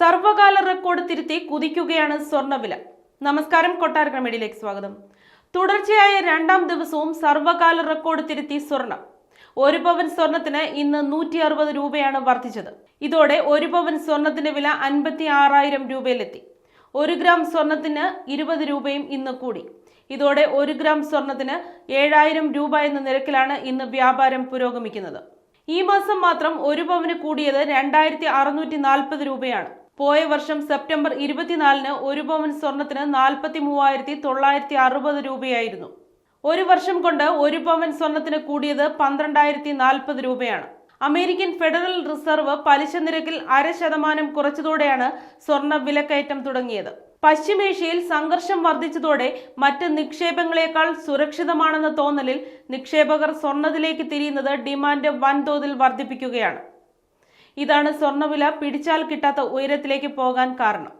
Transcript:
സർവകാല record തിരുത്തി കുതിക്കുകയാണ് സ്വർണ്ണവില. നമസ്കാരം, കൊട്ടാരക്കര മീഡിയയിലേക്ക് സ്വാഗതം. തുടർച്ചയായ രണ്ടാം ദിവസവും സർവകാല റെക്കോർഡ് തിരുത്തി സ്വർണം. ഒരു പവൻ സ്വർണത്തിന് ഇന്ന് 160 രൂപയാണ് വർദ്ധിച്ചത്. ഇതോടെ ഒരു പവൻ സ്വർണത്തിന്റെ വില 56,000 രൂപയിലെത്തി. 1 ഗ്രാം സ്വർണത്തിന് 20 രൂപയും ഇന്ന് കൂടി. ഇതോടെ 1 ഗ്രാം സ്വർണത്തിന് 7,000 രൂപ എന്ന നിരക്കിലാണ് ഇന്ന് വ്യാപാരം പുരോഗമിക്കുന്നത്. ഈ മാസം മാത്രം ഒരു പവന് കൂടിയത് 2,640 രൂപയാണ്. പോയ വർഷം സെപ്റ്റംബർ 24-ന് ഒരു പവൻ സ്വർണത്തിന് 43,960 രൂപയായിരുന്നു. ഒരു വർഷം കൊണ്ട് ഒരു പവൻ സ്വർണത്തിന് കൂടിയത് 12,040 രൂപയാണ്. അമേരിക്കൻ ഫെഡറൽ റിസർവ് പലിശ നിരക്കിൽ 0.5% കുറച്ചതോടെയാണ് സ്വർണ്ണ വിലക്കയറ്റം തുടങ്ങിയത്. പശ്ചിമേഷ്യയിൽ സംഘർഷം വർദ്ധിച്ചതോടെ മറ്റ് നിക്ഷേപങ്ങളെക്കാൾ സുരക്ഷിതമാണെന്ന തോന്നലിൽ നിക്ഷേപകർ സ്വർണത്തിലേക്ക് തിരിയുന്നത് ഡിമാൻഡ് വൻതോതിൽ വർദ്ധിപ്പിക്കുകയാണ്. ഇതാണ് സ്വർണ്ണവില പിടിച്ചാൽ കിട്ടാത്ത ഉയരത്തിലേക്ക് പോകാൻ കാരണം.